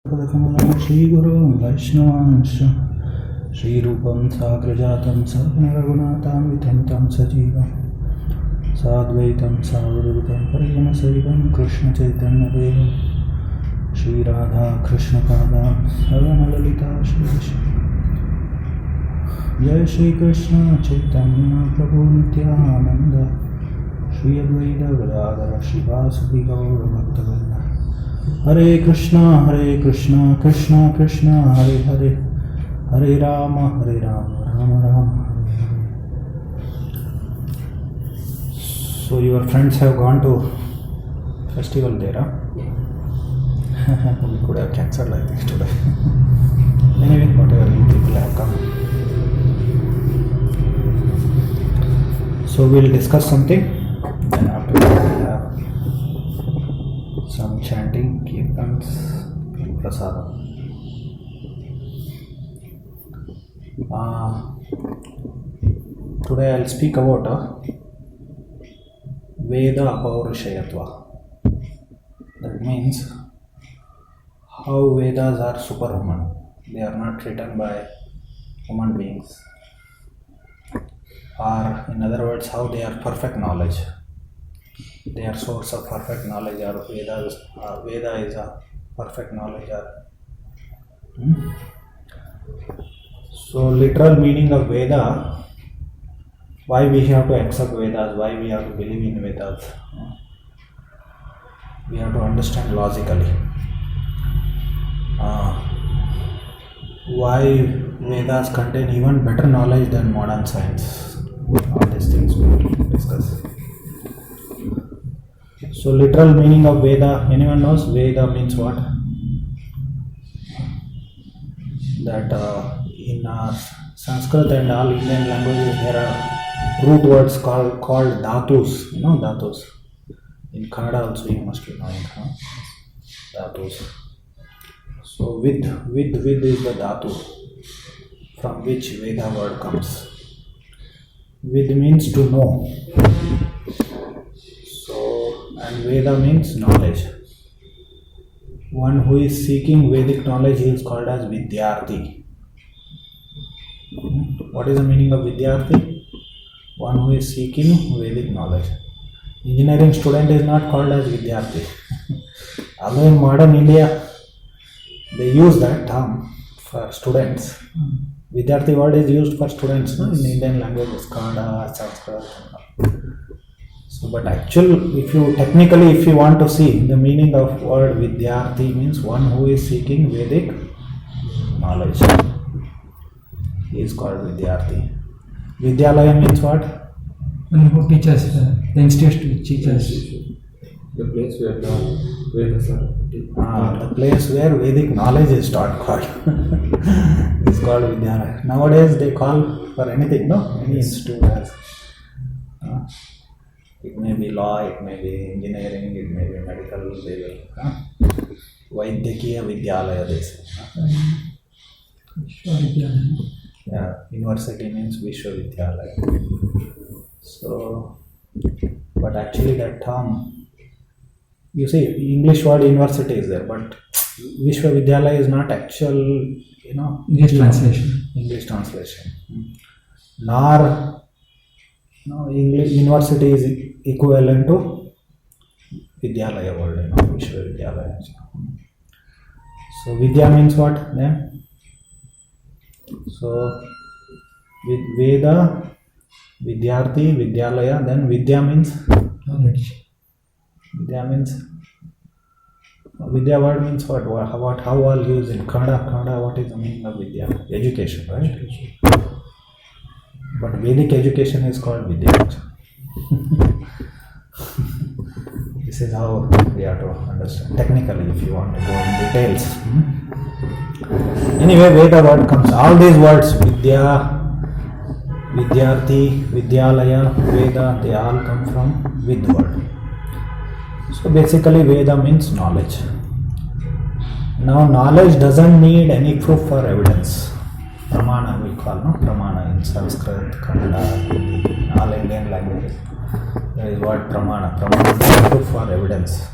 श्रीगुरुं वैष्णवांश श्रीरूपं साग्रजातं सगुणरघुनाथान्वितं तं सजीवं साद्वैतं सावधूतं परिजनसहितं कृष्णचैतन्यदेवं श्रीराधाकृष्णपादां सवनललिता श्रीविष्णु। जय श्री कृष्ण चैतन्य प्रभु नित्यानंद श्री अद्वैत गदाधर श्रीवासुदेव गौर भक्तवृंद। हरे कृष्णा कृष्ण कृष्ण हरे हरे, हरे Ram Ram Ram Hare Hare. So your friends have gone to festival there, huh? We could have cancelled like this today. Anyway, whatever, you people have come. So we'll discuss something, then after that we'll have some chanting, kirtans, and prasadam. Today I'll speak about Veda Apaurishayatva. That means how Vedas are superhuman. They are not written by human beings. Or in other words, how they are perfect knowledge. They are source of perfect knowledge, or Veda is a perfect knowledge. So literal meaning of Veda, why we have to accept Vedas, why we have to believe in Vedas. We have to understand logically. Why Vedas contain even better knowledge than modern science. All these things we will discuss. So literal meaning of Veda, anyone knows? Veda means what? That in Sanskrit and all Indian languages there are root words called dhatus. You know dhatus? In Kannada also you must be knowing, huh? Dhatus. So with is the dhatu from which Veda word comes. Vid means to know. So, and Veda means knowledge. One who is seeking Vedic knowledge, he is called as Vidyarthi. What is the meaning of Vidyarthi? One who is seeking Vedic knowledge. Engineering student is not called as Vidyarthi. Although in modern India, they use that term for students. Vidyarthi word is used for students, no? In Indian languages, Kannada, Sanskrit. So, but actually, if you want to see the meaning of word Vidyarthi, means one who is seeking Vedic knowledge. He is called Vidyarthi. Vidyalaya means what? One who teaches, the institute teaches. The place where the Vedas are. The place where Vedic knowledge is taught, called. It's called Vidyalaya. Nowadays they call for anything, no? Any institute has. It may be law, it may be engineering, it may be medical, they will. Vaidyakiya Vidyalaya, they say. Yeah, university means Vishwavidyalaya. So, but actually that term, you see, English word university is there, but Vishwavidyalaya is not actual, English translation. Nor, English university is equivalent to Vidyalaya word, Vishwavidyalaya. So Vidya means what then? So with Veda, Vidyarthi, Vidyalaya, then Vidya means Knowledge. Vidya word means what? How all used in Kannada, what is the meaning of Vidya? Education, right? But Vedic education is called Vidya. This is how we have to understand. Technically, if you want to go in details. Anyway, Veda word comes. All these words, Vidya, Vidyarthi, Vidyalaya, Veda, they all come from Vid word. So basically Veda means knowledge. Now knowledge doesn't need any proof or evidence. Pramana we call, no? Pramana in Sanskrit, Kannada, Hindi, all Indian languages. There is word Pramana. Pramana is proof or evidence.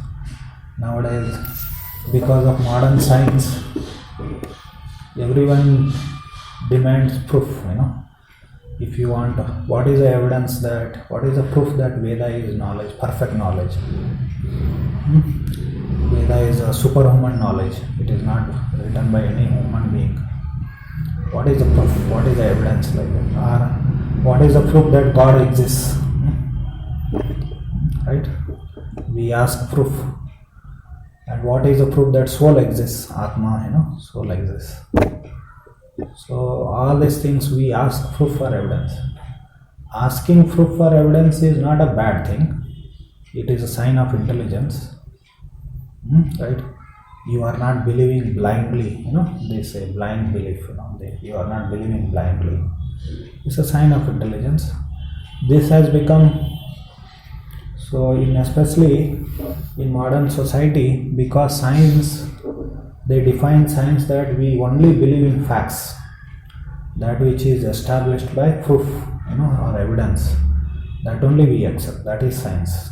Nowadays, because of modern science, everyone demands proof, if you want, what is the evidence that, what is the proof that Veda is knowledge, perfect knowledge? Veda is a superhuman knowledge, it is not written by any human being. What is the proof, what is the evidence like that? Or what is the proof that God exists? Right? We ask proof. And what is the proof that soul exists? Atma, soul exists. So all these things we ask proof for evidence. Asking proof for evidence is not a bad thing. It is a sign of intelligence. Right? You are not believing blindly. They say blind belief. You are not believing blindly. It's a sign of intelligence. This has become so, especially in modern society, because science, they define science that we only believe in facts, that which is established by proof, or evidence, that only we accept. That is science.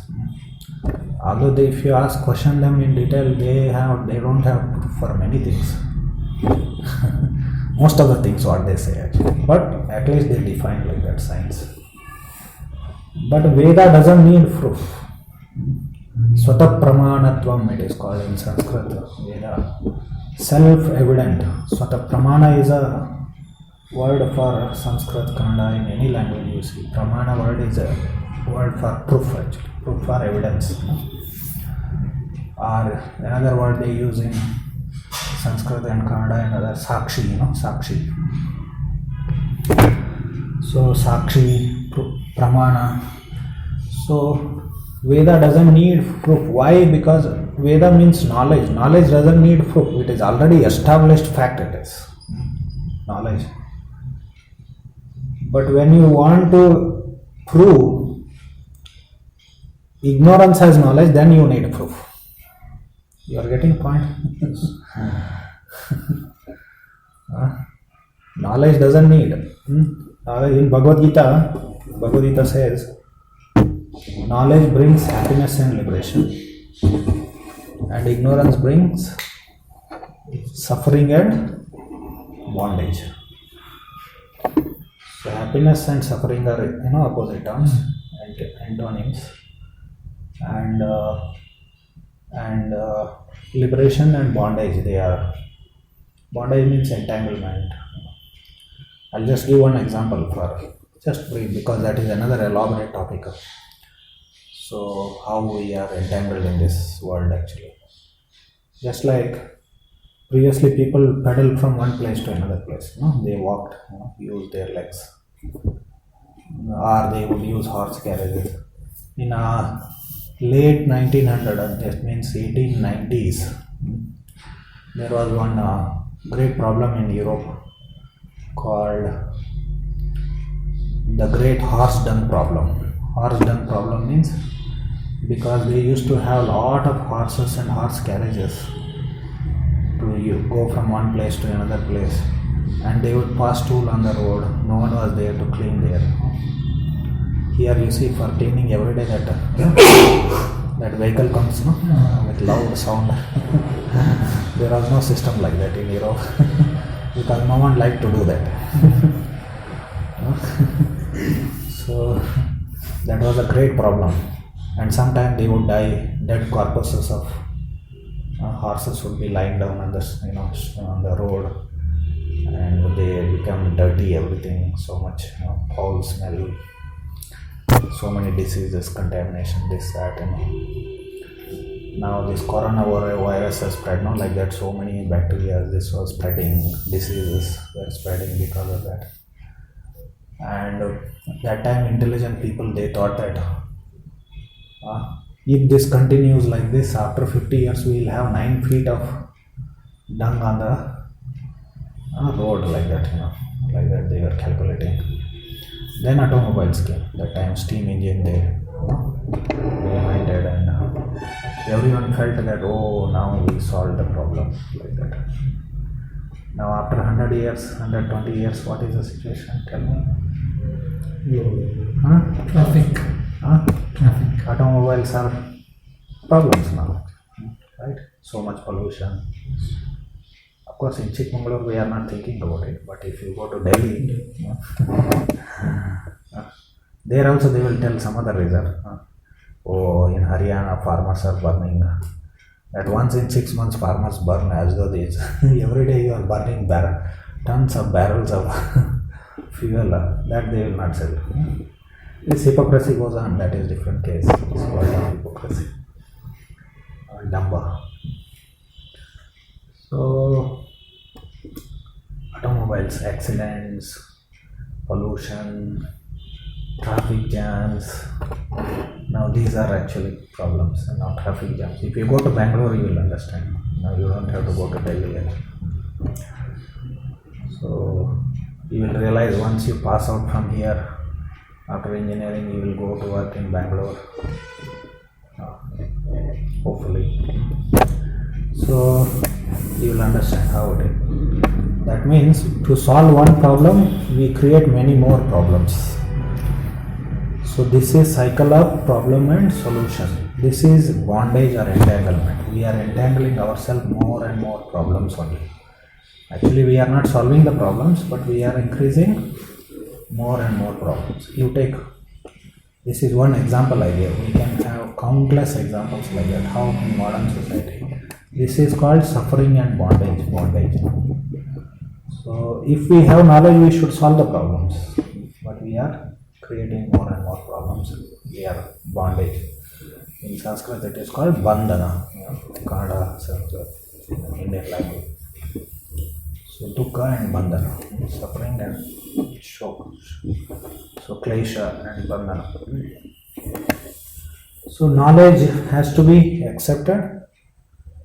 Although if you question them in detail, they don't have proof for many things. Most of the things what they say actually, but at least they define like that science. But Veda doesn't need proof. Swata pramanatvam it is called in Sanskrit. Veda, self-evident. Swata pramana is a word for Sanskrit, Kannada, in any language you see. Pramana word is a word for proof actually, proof for evidence. Or another word they use in Sanskrit and Kannada and other, sakshi, sakshi. So sakshi, pramana. So Veda doesn't need proof. Why? Because Veda means knowledge. Knowledge doesn't need proof. It is already established fact. It is knowledge. But when you want to prove ignorance as knowledge, then you need proof. You are getting point? Knowledge doesn't need. In Bhagavad Gita says, knowledge brings happiness and liberation, and ignorance brings suffering and bondage. So happiness and suffering are opposite terms, antonyms, and liberation and bondage, they are. Bondage means entanglement. I'll just give one example for just brief, because that is another elaborate topic. So how we are entangled in this world actually. Just like previously people pedaled from one place to another place. They walked, used their legs, or they would use horse carriages. In late 1900s, that means 1890s, there was one great problem in Europe called the Great Horse Dung Problem. Horse dung problem means because they used to have a lot of horses and horse carriages to go from one place to another place, and they would pass stool on the road. No one was there to clean there. Here you see for cleaning every day that vehicle comes with loud sound. There was no system like that in Europe because no one liked to do that. So that was a great problem, and sometimes they would die. Dead corpses of horses would be lying down on the road, and they become dirty. Everything so much foul smell, so many diseases, contamination, this that. Now this coronavirus has spread. Like that, so many bacteria. This was spreading. Diseases were spreading because of that. And that time intelligent people, they thought that if this continues like this, after 50 years we will have 9 feet of dung on the road, like that, like that they were calculating. Then automobiles came. That time steam engine they invented, and everyone felt that now we solved the problem, like that. Now after 100 years, 120 years, what is the situation? Tell me. Traffic. Automobiles are problems now, right? So much pollution. Of course, in Chikmagalur we are not thinking about it, but if you go to Delhi, there also they will tell some other reason. Oh, in Haryana farmers are burning. At once in 6 months farmers burn as though they every day you are burning tons of barrels of fuel. That they will not sell. This hypocrisy goes on. That is different case. It's called hypocrisy or damba. So automobiles, accidents, pollution, traffic jams. Now these are actually problems. Now traffic jams. If you go to Bangalore, you will understand. Now you don't have to go to Delhi yet. So you will realize once you pass out from here, after engineering, you will go to work in Bangalore. Hopefully. So you will understand how it is. That means to solve one problem, we create many more problems. So this is cycle of problem and solution. This is bondage or entanglement. We are entangling ourselves more and more problems only. Actually, we are not solving the problems, but we are increasing more and more problems. You take, this is one example I gave. We can have countless examples like that. How in modern society. This is called suffering and bondage. So if we have knowledge, we should solve the problems. But we are creating more and more problems. We are bondage. In Sanskrit, it is called bandhana. Kannada, Sanskrit, Indian language. So dukkha and bandhana, suffering and shock. So klesha and bandhana. So knowledge has to be accepted,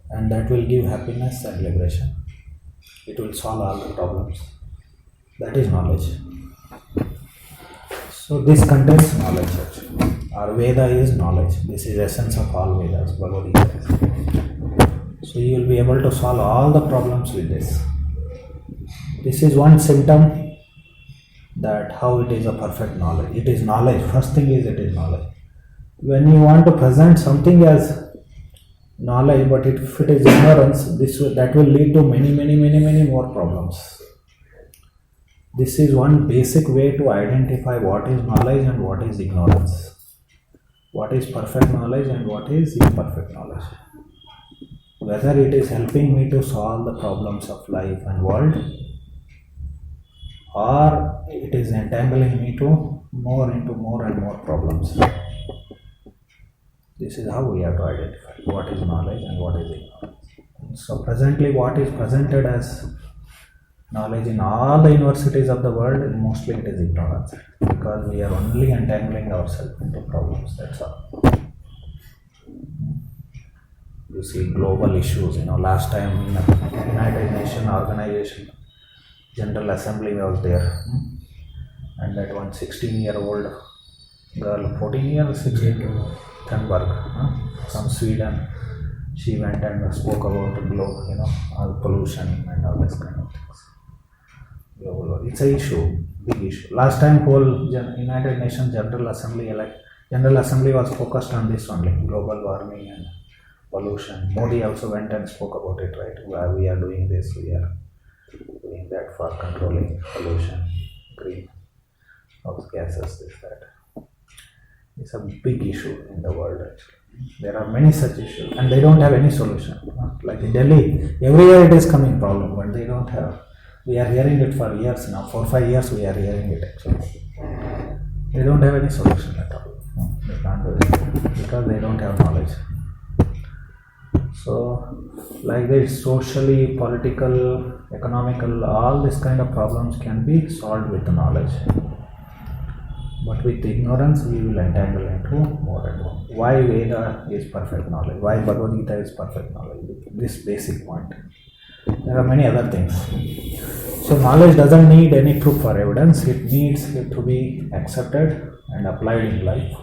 and that will give happiness and liberation. It will solve all the problems. That is knowledge. So this contains knowledge actually. Our Veda is knowledge. This is essence of all Vedas, Bhagavad Gita. So you will be able to solve all the problems with this. This is one symptom that how it is a perfect knowledge. It is knowledge. First thing is it is knowledge. When you want to present something as knowledge, but if it is ignorance, that will lead to many more problems. This is one basic way to identify what is knowledge and what is ignorance. What is perfect knowledge and what is imperfect knowledge. Whether it is helping me to solve the problems of life and world, or it is entangling me to more and more problems. This is how we have to identify what is knowledge and what is ignorance. So presently what is presented as knowledge in all the universities of the world, mostly it is ignorance, because we are only entangling ourselves into problems, that's all. You see global issues, last time in the United Nations Organization, General Assembly was there, and that one 16-year-old girl, 14 years, 16, Thunberg, from Sweden, she went and spoke about the globe, all pollution and all this kind of things. Global, it's an issue, big issue. Last time whole United Nations General Assembly was focused on this only, global warming and pollution. Modi also went and spoke about it, right? Why we are doing this, we are doing that for controlling pollution, greenhouse gases, this, that. It's a big issue in the world actually. There are many such issues and they don't have any solution. Like in Delhi, every year it is coming problem, but they don't have. We are hearing it for years now. 4 or 5 years we are hearing it actually. They don't have any solution at all. They can't do it because they don't have knowledge. So like this, socially, political, economical, all this kind of problems can be solved with the knowledge. But with ignorance, we will entangle into more and more. Why Veda is perfect knowledge? Why Bhagavad Gita is perfect knowledge? This basic point. There are many other things. So knowledge doesn't need any proof or evidence. It needs it to be accepted and applied in life.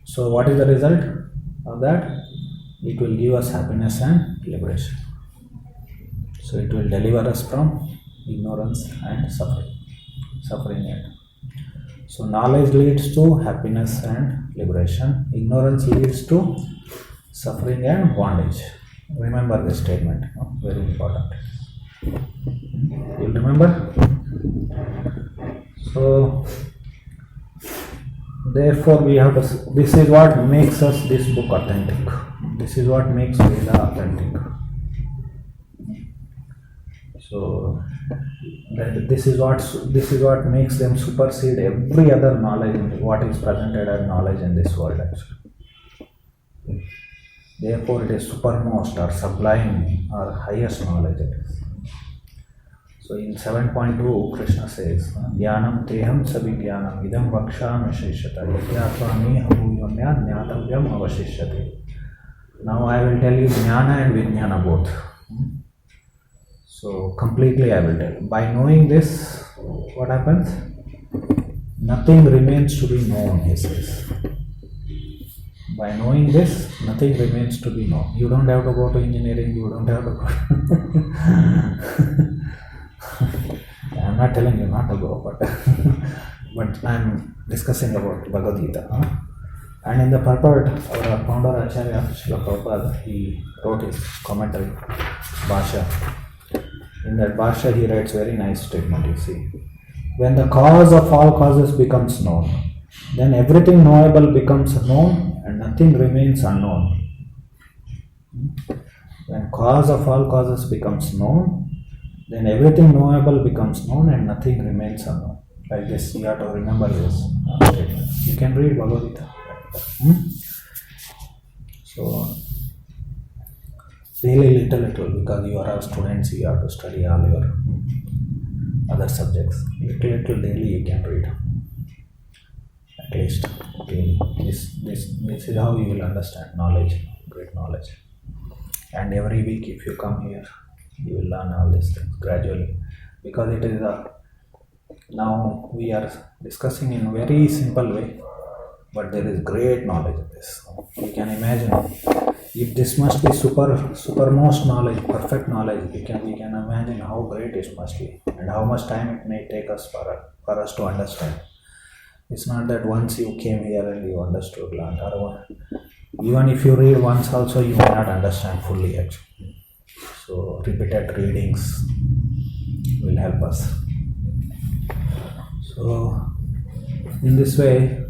So what is the result of that? It will give us happiness and liberation. So it will deliver us from ignorance and suffering and. So knowledge leads to happiness and liberation. Ignorance leads to suffering and bondage. Remember this statement, very important. You'll remember? So, therefore, we have to. This is what makes us this book authentic. This is what makes Veda authentic. So, this is what makes them supersede every other knowledge. What is presented as knowledge in this world, actually. Therefore, it is supermost or sublime or highest knowledge. It is. So in 7.2, Krishna says, Jnanam teham sabhijnanam idam vaksham shishata yatyatva habhuyamya jnatavyam avashishyate. Now I will tell you Jnana and Vijnana both. So completely I will tell. By knowing this, what happens? Nothing remains to be known, he says. By knowing this, nothing remains to be known. You don't have to go to engineering, you don't have to go. I'm not telling you not to go, but I'm discussing about Bhagavad Gita. And in the purport, our founder Acharya Srila Prabhupada, he wrote his commentary, Bhasha. In that Bhasha, he writes very nice statement, you see. When the cause of all causes becomes known, then everything knowable becomes known and nothing remains unknown. When cause of all causes becomes known, then everything knowable becomes known and nothing remains unknown. Like this, you have to remember this statement. You can read Bhagavad Gita. So, daily little, because you are our students, you have to study all your other subjects. Little daily you can read. At least daily. This is how you will understand knowledge, great knowledge. And every week if you come here, you will learn all these things gradually, because it is now we are discussing in a very simple way, but there is great knowledge in this. You can imagine if this must be supermost knowledge, perfect knowledge. We can imagine how great it must be and how much time it may take us for us to understand. It's not that once you came here and you understood, learned, or even if you read once also you may not understand fully actually. So repeated readings will help us. So in this way,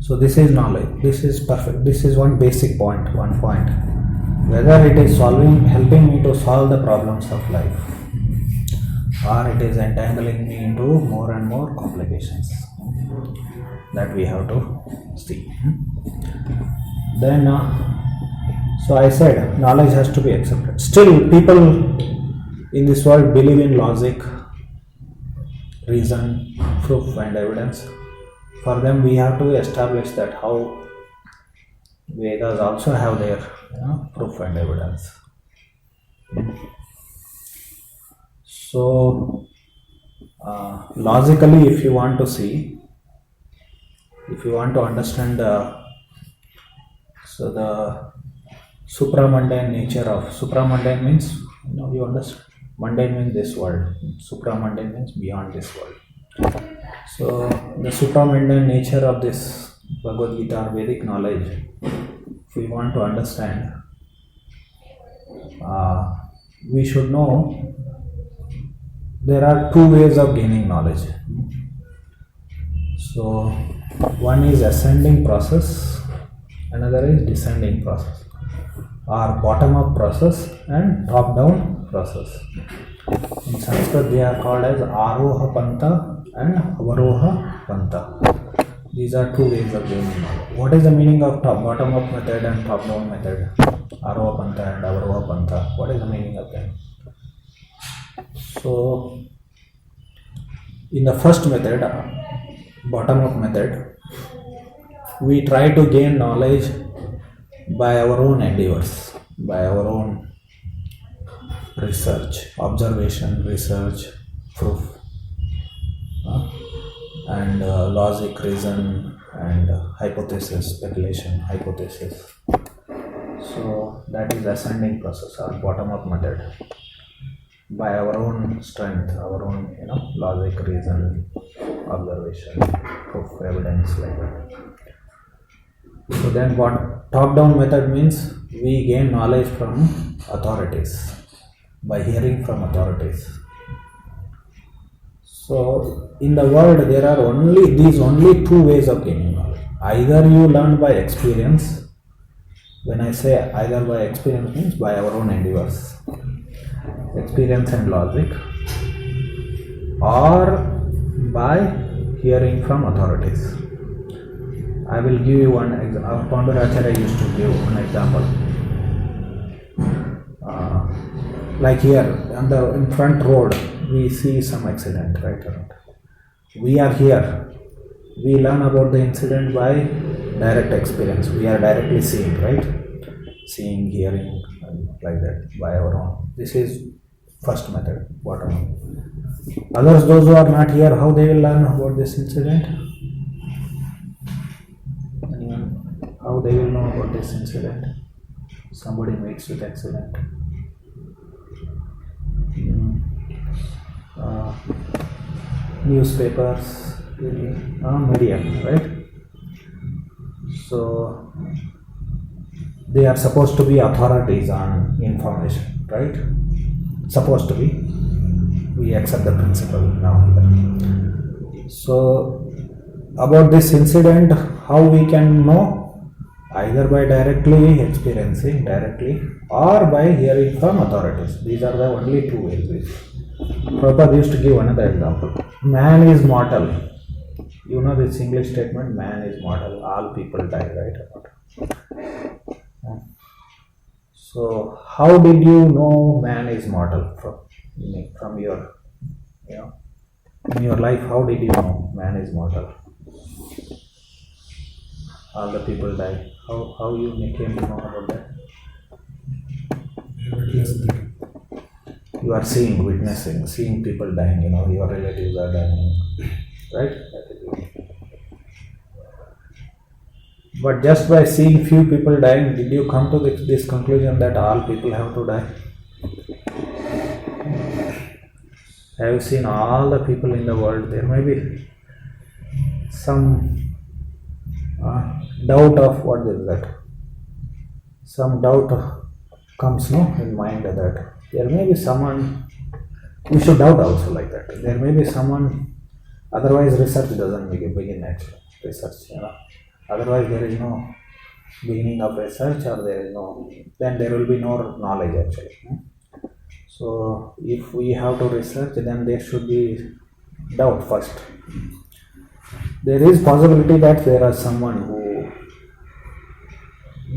so this is knowledge. This is perfect. This is one basic point, one point. Whether it is helping me to solve the problems of life, or it is entangling me into more and more complications, that we have to see. Then, so I said knowledge has to be accepted. Still, people in this world believe in logic, reason, proof and evidence. For them, we have to establish that how Vedas also have their proof and evidence. So, logically, if you want to see, if you want to understand the supramundane nature of supramundane means, you understand, mundane means this world, supramundane means beyond this world. So the supramundane nature of this Bhagavad Gita or Vedic knowledge, if we want to understand, we should know there are two ways of gaining knowledge. So one is ascending process, another is descending process, or bottom up process and top down process. In Sanskrit they are called as Aroha Pantha and Avaroha Pantha. These are two ways of gaining knowledge. What is the meaning of bottom up method and top down method? Aroha Pantha and Avaroha Pantha. What is the meaning of them? So in the first method, bottom up method, we try to gain knowledge by our own endeavors, by our own research, observation, research, proof, and logic, reason, and hypothesis, speculation, hypothesis. So that is ascending process or bottom up method. By our own strength, our own logic, reason, observation, proof, evidence, like that. So then what top down method means we gain knowledge from authorities, by hearing from authorities. So in the world there are only two ways of gaining knowledge. Either you learn by experience. When I say either by experience means by our own endeavors, experience and logic, or by hearing from authorities. I will give you one example. Our Panduracharya used to give an example. Like here in front road, we see some accident right around. We are here. We learn about the incident by direct experience. We are directly seeing, right? Seeing, hearing, and like that by our own. This is first method, bottom up. Others, those who are not here, how they will learn about this incident? Anyone? How they will know about this incident? Somebody meets with accident. Newspapers, media, right? So they are supposed to be authorities on information, right? Supposed to be. We accept the principle now here. So about this incident, how we can know? Either by directly experiencing directly or by hearing from authorities. These are the only two ways. Prabhupada used to give another example. Man is mortal. You know this English statement, man is mortal. All people die, right? So how did you know man is mortal from your, in your life? How did you know man is mortal? All the people die. How you came to know about that? You are witnessing people dying. Your relatives are dying, right? But just by seeing few people dying, did you come to this conclusion that all people have to die? Have you seen all the people in the world? There may be some doubt of what is that. Some doubt comes in mind that there may be someone. We should doubt also like that. There may be someone. Otherwise, research doesn't begin actually. Research, Otherwise, there is no beginning of research, or then there will be no knowledge actually. So, if we have to research, then there should be doubt first. There is possibility that there is someone who,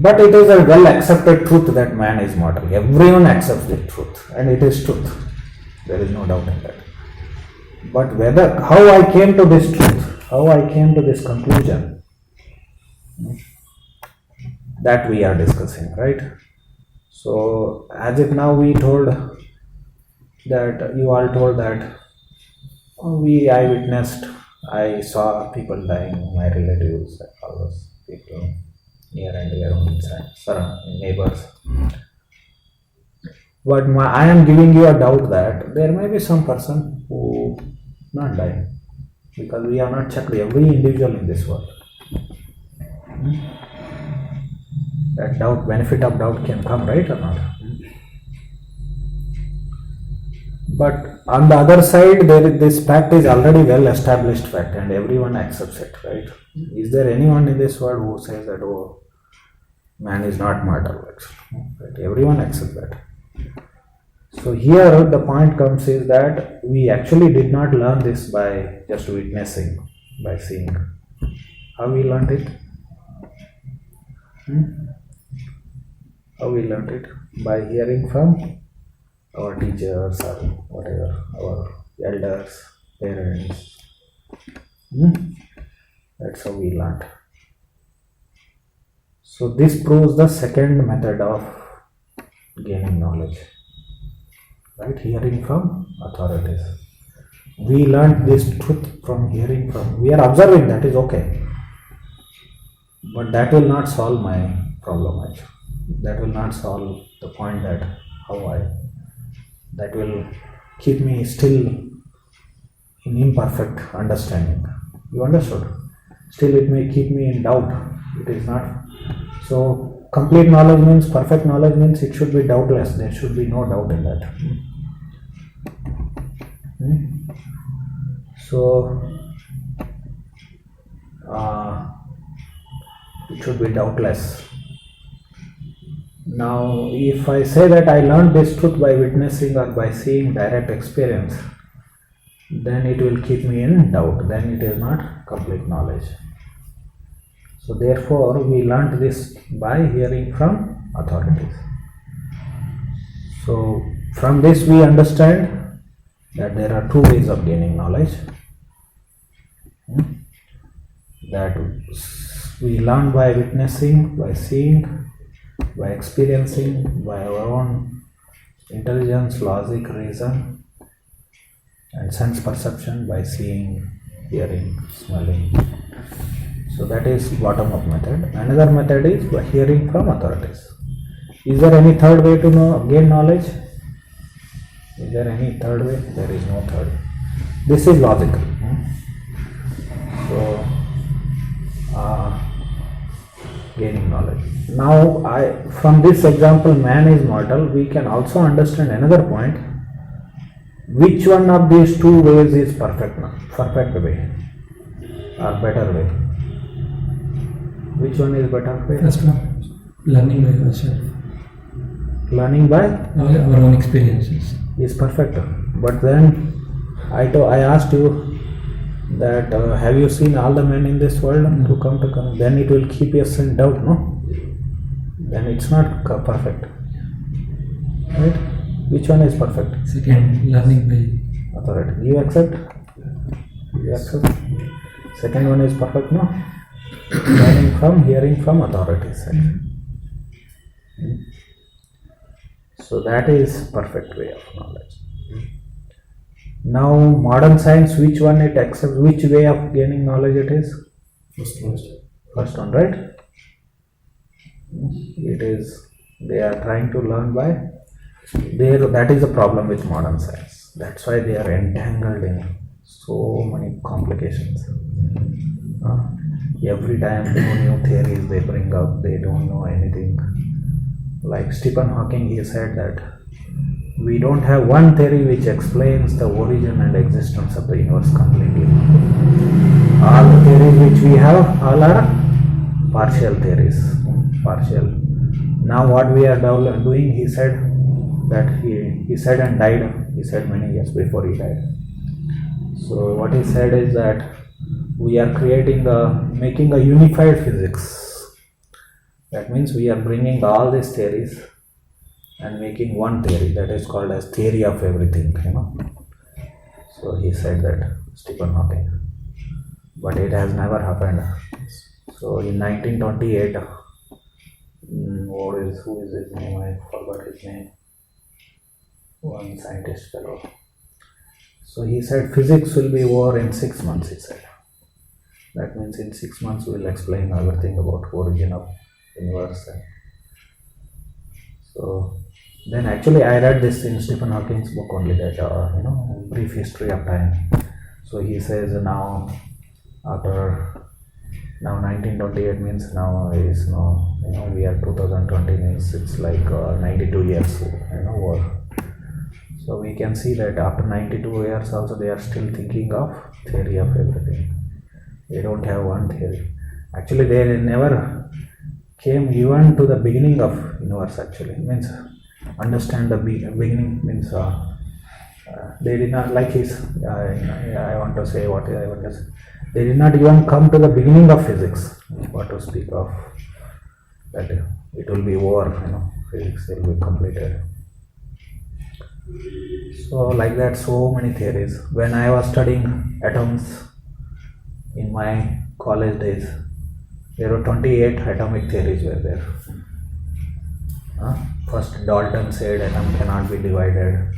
but it is a well accepted truth that man is mortal. Everyone accepts the truth, and it is truth. There is no doubt in that. But how I came to this truth, how I came to this conclusion, that we are discussing, right? So, as if now we told that, you all told that, I witnessed, I saw people dying, my relatives, all those people near and dear, neighbors. But I am giving you a doubt that there may be some person who not dying, because we have not checked every individual in this world. That doubt, benefit of doubt can come, right or not? But on the other side, this fact is already well established fact, and everyone accepts it, right? Is there anyone in this world who says that, oh, man is not mortal? Right? Everyone accepts that. So here the point comes is that we actually did not learn this by just witnessing, by seeing. How we learned it? How we learned it? By hearing from our teachers or whatever, our elders, parents. That's how we learned. So this proves the second method of gaining knowledge, right? Hearing from authorities. We learned this truth from hearing from. We are observing, that is okay. But that will not solve my problem actually. That will not solve the point that that will keep me still in imperfect understanding. You understood? Still it may keep me in doubt. It is not So complete knowledge means, perfect knowledge means it should be doubtless. There should be no doubt in that. So it should be doubtless. Now, if I say that I learned this truth by witnessing or by seeing direct experience, then it will keep me in doubt. Then it is not complete knowledge. So therefore, we learnt this by hearing from authorities. So from this we understand that there are two ways of gaining knowledge. That we learn by witnessing, by seeing, by experiencing, by our own intelligence, logic, reason, and sense perception, by seeing, hearing, smelling. So that is bottom up method. Another method is by hearing from authorities. Is there any third way to gain knowledge? Is there any third way? There is no third. This is logical. So gaining knowledge. Now, from this example, man is mortal, we can also understand another point. Which one of these two ways is perfect way or better way? Which one is better way? First one, learning by yourself. Learning by Our own experiences. is perfect. But then I asked you that have you seen all the men in this world who come? Then it will keep us in doubt, no? Then it's not perfect. Right? Which one is perfect? Second, learning by Authority. You accept? You accept? Second one is perfect, no? Learning from, hearing from authorities. So that is perfect way of knowledge. Now modern science, which one it accepts? Which way of gaining knowledge it is? First one, right? It is. They are trying to learn by. That is the problem with modern science. That's why they are entangled in so many complications. Every time new theories they bring up, they don't know anything. Like Stephen Hawking, he said that we don't have one theory which explains the origin and existence of the universe completely. All the theories which we have, all are partial theories. Partial. Now what we are doing, he said that he said and died. He said many years before he died. So what he said is that we are making a unified physics. That means we are bringing all these theories and making one theory that is called as theory of everything, So he said that, Stephen Hawking. But it has never happened. So in 1928, who is his name? I forgot his name. One scientist fellow. So he said physics will be over in 6 months, he said. That means in 6 months we will explain everything about origin of universe. So then actually I read this in Stephen Hawking's book only, that brief history of time. So he says now 1928 means now is we are 2020 means it's like 92 years over. So we can see that after 92 years also they are still thinking of theory of everything. They don't have one theory. Actually they never came even to the beginning of universe. Actually means understand the beginning means they did not like his I want to say what I want to say. They did not even come to the beginning of physics. What to speak of that it will be over, physics will be completed. So like that, so many theories. When I was studying atoms in my college days, there were 28 atomic theories were there. First Dalton said atom cannot be divided.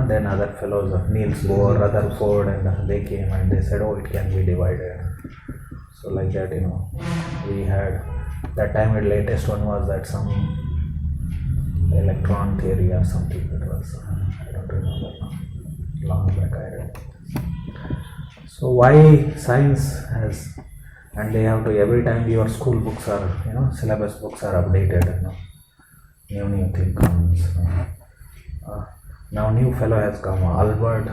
Then other fellows, Niels Bohr, Rutherford, and they came and they said, it can be divided. So like that, we had that time the latest one was that some electron theory or something. It was I don't remember now. Long back I read. So why science has and they have to every time your school books are, syllabus books are updated, new thing comes. Now new fellow has come, Albert,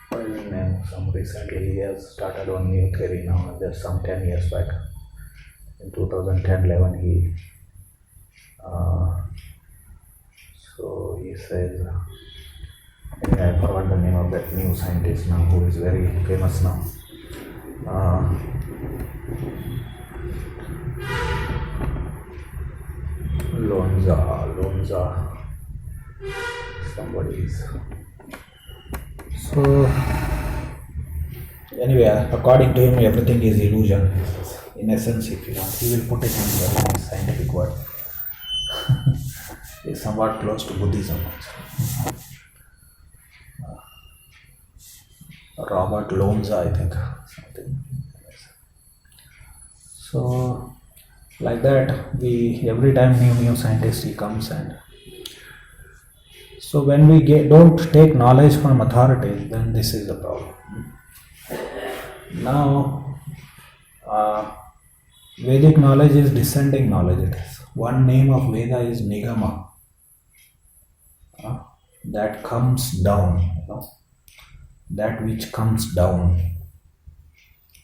what is his name? Some recently he has started on new theory now, just some 10 years back. In 2010-11 he, so he says, anyway, I forgot the name of that new scientist now who is very famous now. Lonza, somebody is. So anyway, according to him, everything is illusion. In essence, if you want, he will put it in very nice scientific word. It's somewhat close to Buddhism. Robert Lonza, I think, something. So like that, every time new scientist he comes, and so when we don't take knowledge from authorities, then this is the problem. Now Vedic knowledge is descending knowledge. It is one name of Veda is Nigama, that comes down, that which comes down.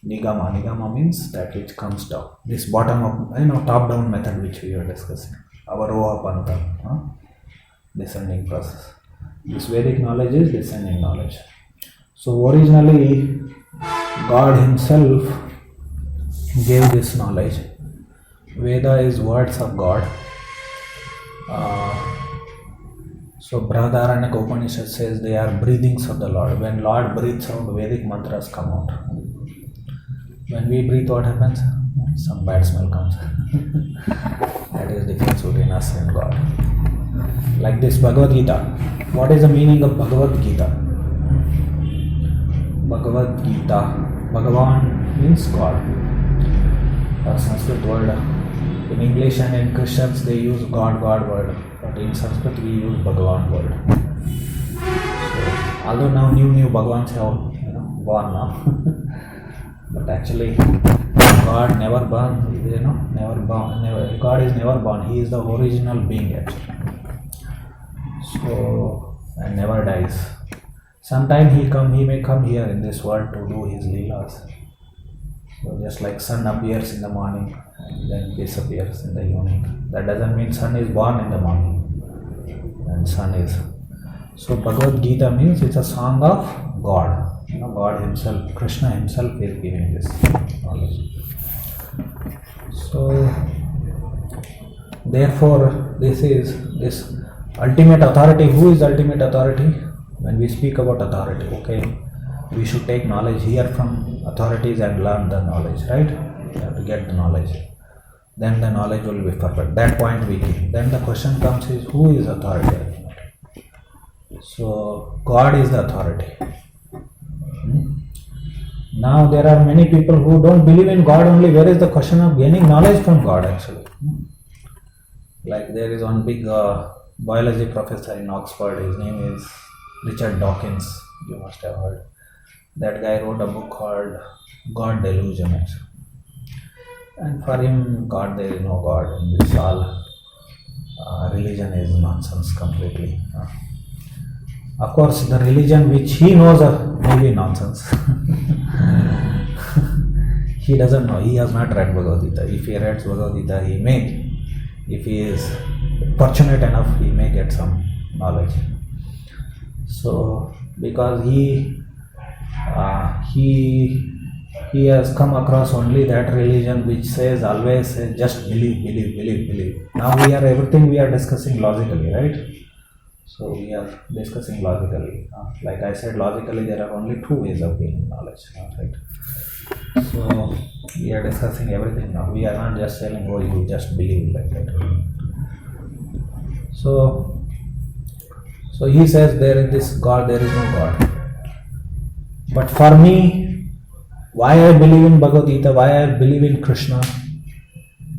Nigama means that which comes down. This bottom up, top down method which we are discussing, Avaroha Panta, descending process. This Vedic knowledge is descending knowledge. So originally God himself gave this knowledge. Veda is words of God. So Brihadaranyaka Upanishad says they are breathings of the Lord. When Lord breathes out, Vedic mantras come out. When we breathe, what happens? Some bad smell comes. That is the difference between us and God. Like this Bhagavad Gita. What is the meaning of Bhagavad Gita? Bhagavad Gita. Bhagavan means God. A Sanskrit word. In English and in Christians they use God word. But in Sanskrit we use Bhagavan word. So, although now new Bhagavans have born now. But actually, God never born, God is never born. He is the original being actually. So, and never dies. Sometime he may come here in this world to do his leelas. So just like sun appears in the morning and then disappears in the evening. That doesn't mean sun is born in the morning. And sun is. So Bhagavad Gita means it's a song of God. God himself, Krishna himself is giving this knowledge. So therefore this ultimate authority. Who is ultimate authority? When we speak about authority, we should take knowledge here from authorities and learn the knowledge, right? We have to get the knowledge. Then the knowledge will be perfect. That point we keep. Then the question comes is, who is authority? So God is the authority. Now there are many people who don't believe in God only. Where is the question of gaining knowledge from God actually? Like there is one big biology professor in Oxford. His name is Richard Dawkins. You must have heard. That guy wrote a book called God Delusion actually. And for him, God, there is no God. This all religion is nonsense completely. Of course, the religion which he knows may be nonsense. He doesn't know. He has not read Bhagavad Gita. If he reads Bhagavad Gita, he may. If he is fortunate enough, he may get some knowledge. So, because he has come across only that religion which always says just believe. Now everything we are discussing logically, right? So we are discussing logically. Like I said, logically there are only two ways of gaining knowledge, right? So we are discussing everything now. We are not just saying, oh, you just believe like that. So he says there is this God, there is no God. But for me, why I believe in Bhagavad Gita, why I believe in Krishna?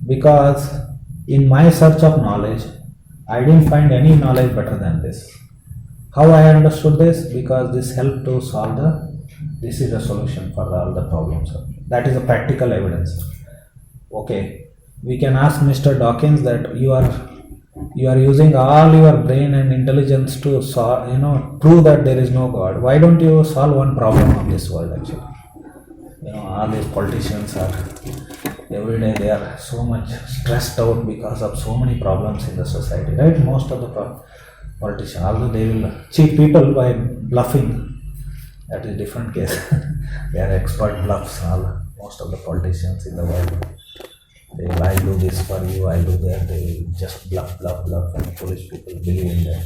Because in my search of knowledge, I didn't find any knowledge better than this. How I understood this? Because this helped to solve this is the solution for all the problems of me. That is a practical evidence. Okay, we can ask Mr. Dawkins that you are using all your brain and intelligence to prove that there is no God. Why don't you solve one problem of this world actually? All these politicians are every day they are so much stressed out because of so many problems in the society, right? Most of the politicians, although they will cheat people by bluffing, that is different case. They are expert bluffs. Most of the politicians in the world, they will, I do this for you, I do that. They will just bluff, and foolish people believe in them.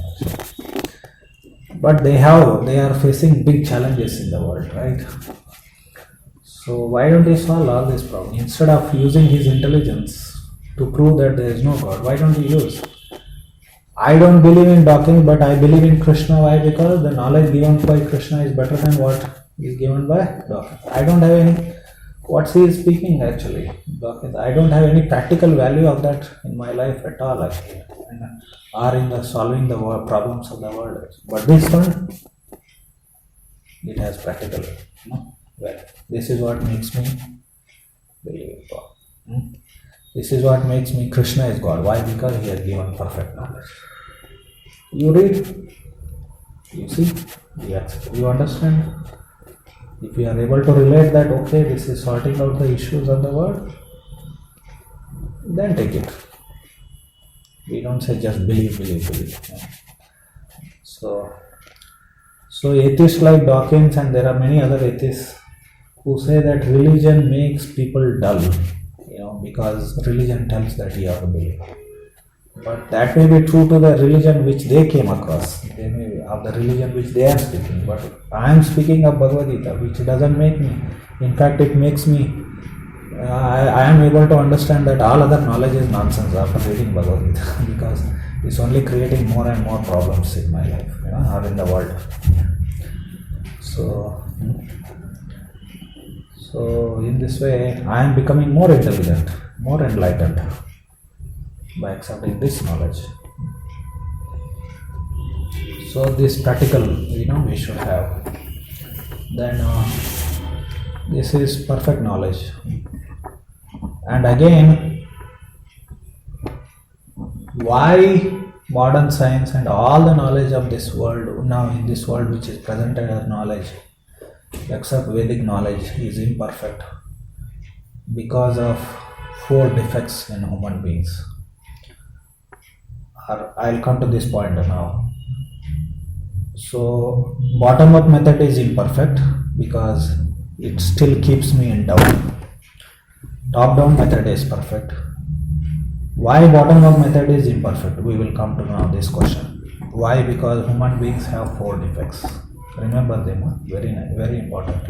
But they are facing big challenges in the world, right? So why don't they solve all these problems instead of using his intelligence to prove that there is no God? Why don't you use? I don't believe in Dawkins, but I believe in Krishna. Why? Because the knowledge given by Krishna is better than what is given by Dawkins. I don't have any. What he is speaking actually, Dawkins. I don't have any practical value of that in my life at all actually, or in the solving the problems of the world. But this one, it has practical. Well, this is what makes me believe in God. This is what makes me Krishna is God. Why? Because he has given perfect knowledge. You read, you see, yes, you understand. If you are able to relate that, okay, this is sorting out the issues of the world, then take it. We don't say just believe. So atheists like Dawkins, and there are many other atheists who say that religion makes people dull, because religion tells that you have to believe. But that may be true to the religion which they came across. They may be of the religion which they are speaking. But I am speaking of Bhagavad Gita, which doesn't make me. In fact, it makes me. I am able to understand that all other knowledge is nonsense after reading Bhagavad Gita because it's only creating more and more problems in my life, or in the world. So in this way, I am becoming more intelligent, more enlightened by accepting this knowledge. So this practical, we should have. Then this is perfect knowledge. And again, why modern science and all the knowledge of this world, now in this world which is presented as knowledge, except Vedic knowledge, is imperfect? Because of 4 defects in human beings. I'll come to this point now. So, bottom-up method is imperfect because it still keeps me in doubt. Top-down method is perfect. Why bottom-up method is imperfect? We will come to now this question. Why? Because human beings have 4 defects. Remember them, very nice, very important.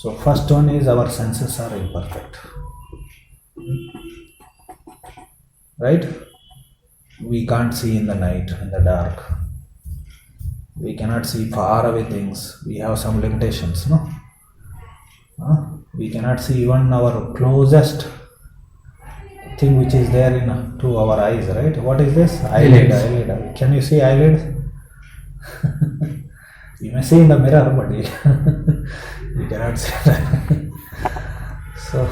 So first one is our senses are imperfect. Right? We can't see in the night, in the dark. We cannot see far away things. We have some limitations, no? We cannot see even our closest thing which is there to our eyes, right? What is this? Eyelid. Can you see eyelids? You may see in the mirror, but you cannot see that. So,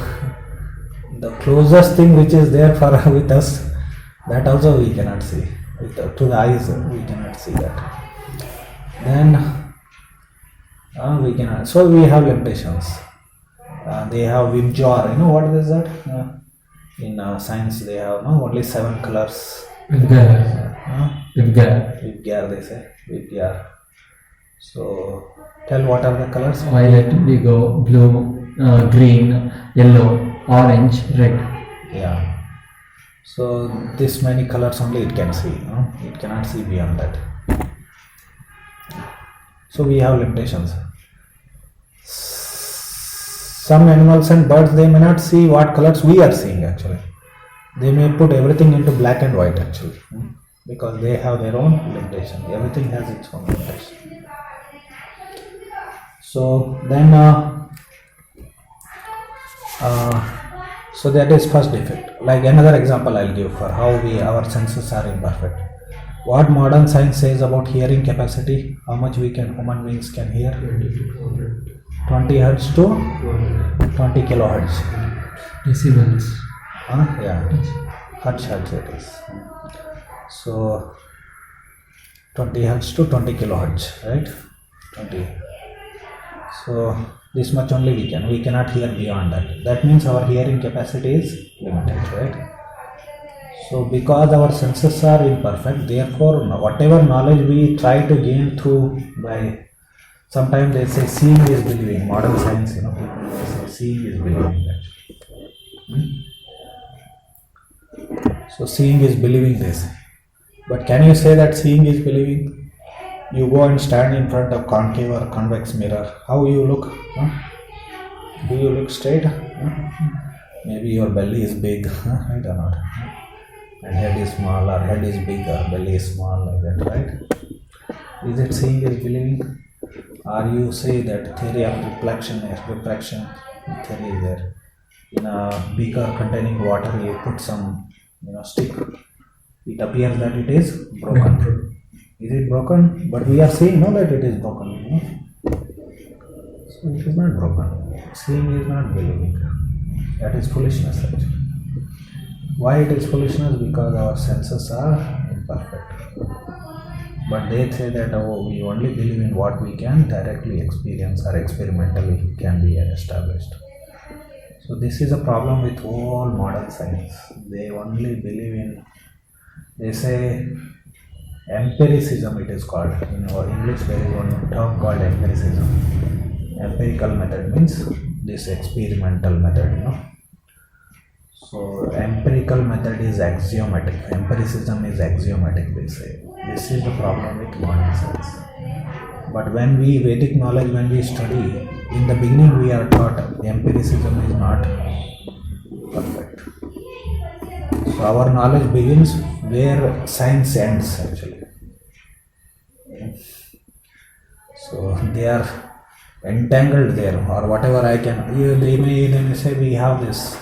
the closest thing which is there with us, that also we cannot see. To the eyes, we cannot see that. Then, we cannot. So, we have limitations. They have Vibgyor. What is that? In science, they have only 7 colors. Vibgyor, they say. Vibgyor. So, tell what are the colors? Violet, indigo, blue, green, yellow, orange, red. Yeah. So, this many colors only it can see. It cannot see beyond that. So, we have limitations. Some animals and birds, they may not see what colors we are seeing actually. They may put everything into black and white actually. Because they have their own limitation. Everything has its own limitation. So then, so that is first defect. Like another example I'll give for how our senses are imperfect. What modern science says about hearing capacity, how much human beings can hear? 20 hertz to 20 kilohertz. Decibels. Yeah, hertz it is. So 20 hertz to 20 kilohertz, right? 20. So this much only we cannot hear beyond that. That means our hearing capacity is limited, right? So because our senses are imperfect, therefore whatever knowledge we try to gain through by, sometimes they say seeing is believing. Modern science, people say seeing is believing. So seeing is believing, they say. But can you say that seeing is believing? You go and stand in front of concave or convex mirror. How you look? Do you look straight? Maybe your belly is big, right or not? And head is small, or head is big, or belly is small, like that, right? Is it seeing is believing? Or you say that theory of reflection theory is there. In a beaker containing water, you put some stick. It appears that it is broken. Is it broken? But we are saying that it is broken. So it is not broken. Seeing is not believing. That is foolishness actually. Why it is foolishness? Because our senses are imperfect. But they say that we only believe in what we can directly experience or experimentally can be established. So this is a problem with all modern science. They only believe in, they say empiricism it is called. In our English there is one term called empiricism. Empirical method means this experimental method, So empirical method is axiomatic. Empiricism is axiomatic, they say. This is the problem with modern science. But when we Vedic knowledge, when we study, in the beginning we are taught empiricism is not perfect. So our knowledge begins where science ends actually. So they are entangled there, or whatever I can. They may say we have these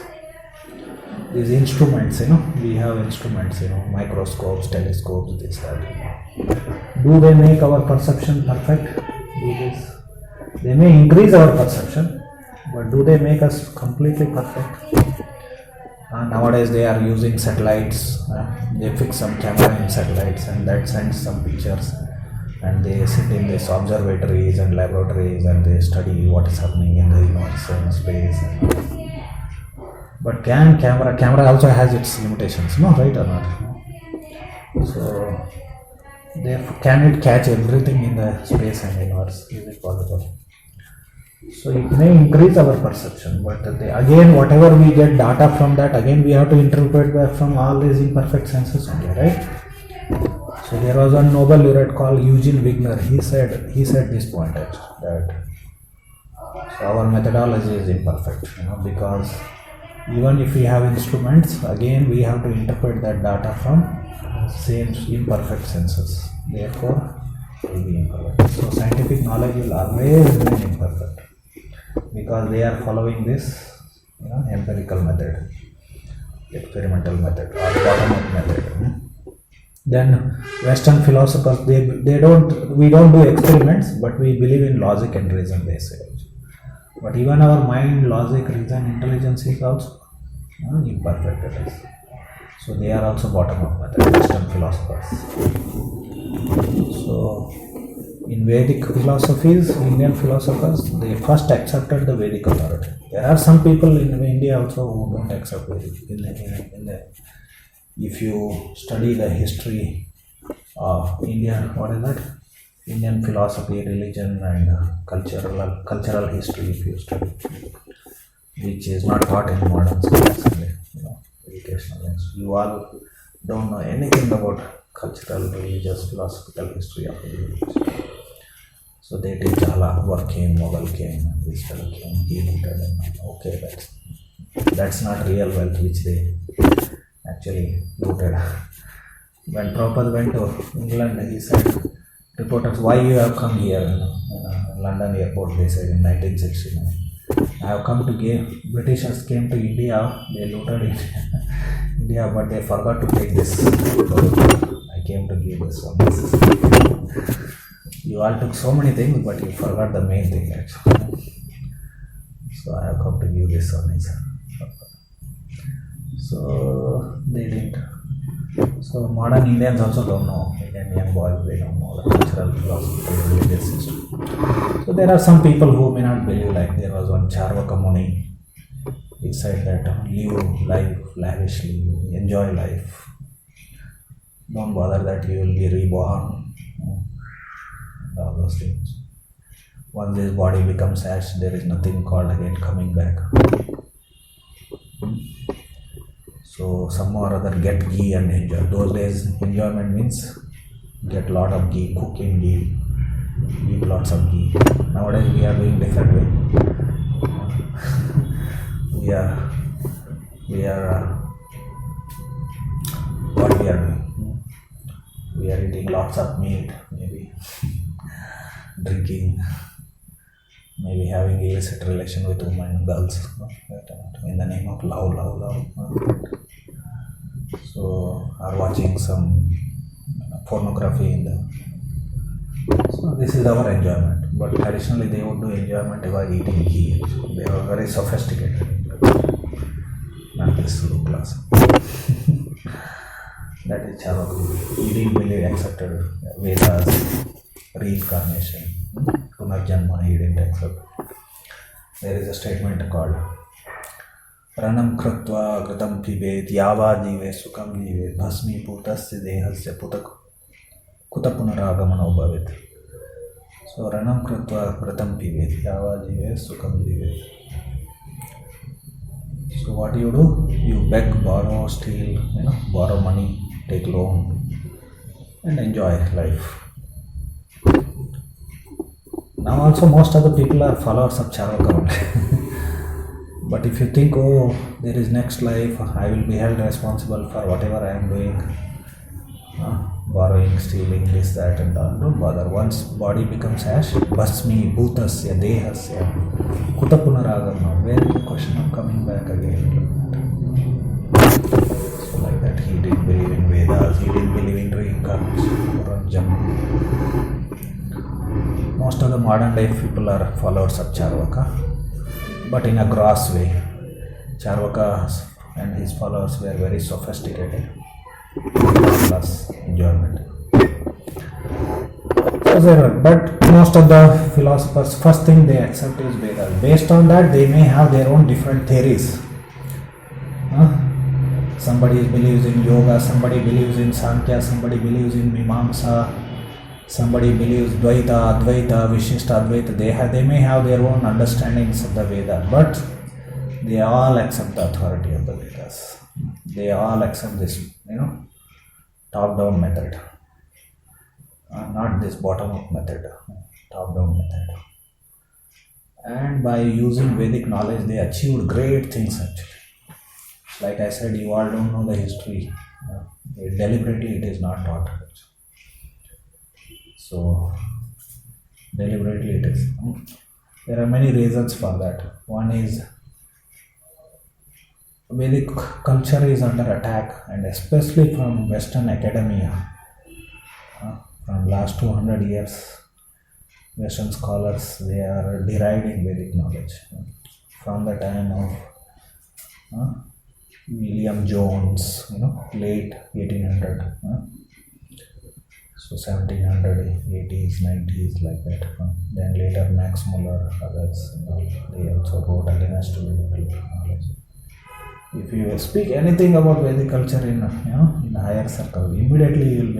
instruments, we have instruments, microscopes, telescopes, this, that. Do they make our perception perfect? Do this? They may increase our perception, but do they make us completely perfect? Nowadays they are using satellites. They fix some camera in satellites and that sends some pictures. And they sit in these observatories and laboratories and they study what is happening in the universe and space. But camera also has its limitations, right or not? So can it catch everything in the space and universe? Is it possible? So it may increase our perception, but again whatever we get data from that, again we have to interpret back from all these imperfect senses only, right? So there was one Nobel laureate called Eugene Wigner. He said this point actually, that so our methodology is imperfect, because even if we have instruments, again we have to interpret that data from same imperfect senses. Therefore, it will be imperfect. So scientific knowledge will always remain imperfect because they are following this empirical method, experimental method, or bottom-up method. Then Western philosophers, we don't do experiments, but we believe in logic and reason, they say. But even our mind, logic, reason, intelligence is also imperfect. It is. So they are also bottom-up method, Western philosophers. So in Vedic philosophies, Indian philosophers, they first accepted the Vedic authority. There are some people in India also who don't accept Vedic. If you study the history of India, what is that? Indian philosophy, religion, and cultural history, if you study, which is not taught in modern schools, educational things. You all don't know anything about cultural, religious, philosophical history of India. So they teach Allah, Akbar came, Mughal came, this fellow came, he looted, and okay, that's not real wealth which they actually looted. When Prabhupada went to England, he said, reporters, why you have come here? London airport, they said in 1969. I have come to give, Britishers came to India, they looted India, but they forgot to take this. I came to give this one. You all took so many things, but you forgot the main thing actually. So I have come to give this knowledge. So they didn't. So modern Indians also don't know. Indian young boys, they don't know the cultural philosophy, religious system. So there are some people who may not believe. Like there was one Charvaka Muni. He said that live life lavishly, enjoy life. Don't bother that you will be reborn. All those things. Once this body becomes ash, there is nothing called again coming back. So some or other get ghee and enjoy. Those days enjoyment means get lot of ghee, cooking ghee, eat lots of ghee. Nowadays we are doing different way. we are what we are doing. We are eating lots of meat, maybe drinking, maybe having illicit relation with women, girls, in the name of love. So, are watching some pornography in the. So, this is our enjoyment. But traditionally, they would do enjoyment by eating ghee. They were very sophisticated. Not this low class. That is Charvaka. He didn't believe accepted Vedas, reincarnation, Punarjanma, he didn't accept. There is a statement called Ranam Kratva Gratam Pibet Yava Jive Sukam Jive Bhasmi Putasya Dehasya Kutapunaragamano Bhavit. So Ranam Kratva Gratam Pibet Yava Jive Sukam Jive. So what do? You beg, borrow, steal, borrow money, take loan and enjoy life. Now also most of the people are followers of Charvaka only. But if you think, oh, there is next life, I will be held responsible for whatever I am doing, borrowing, stealing, this, that and all, don't bother. Once body becomes ash, bhasmi, bhutasya, dehasya, kutapunaragama, where is the question of coming back again? So like that, he didn't believe in Vedas, he didn't believe in reincarnation, most of the modern day people are followers of Charvaka, but in a gross way. Charvaka and his followers were very sophisticated, plus enjoyment. But most of the philosophers, first thing they accept is Vedas. Based on that, they may have their own different theories. Somebody believes in yoga, somebody believes in Sankhya, somebody believes in Mimamsa, somebody believes Dvaita, Advaita, Vishishta Advaita. They may have their own understandings of the Veda, but they all accept the authority of the Vedas. They all accept this, top-down method, not this bottom-up method, top-down method. And by using Vedic knowledge, they achieved great things actually. Like I said, you all don't know the history. Deliberately, it is not taught. So, deliberately it is. There are many reasons for that. One is Vedic culture is under attack, and especially from Western academia. From last 200 years, Western scholars, they are deriding Vedic knowledge. From the time of William Jones, late 1800. So 1700, 80s, 90s, like that. Then later Max Muller, others, they also wrote against Vedic knowledge. If you speak anything about Vedic culture in higher circle, immediately you will be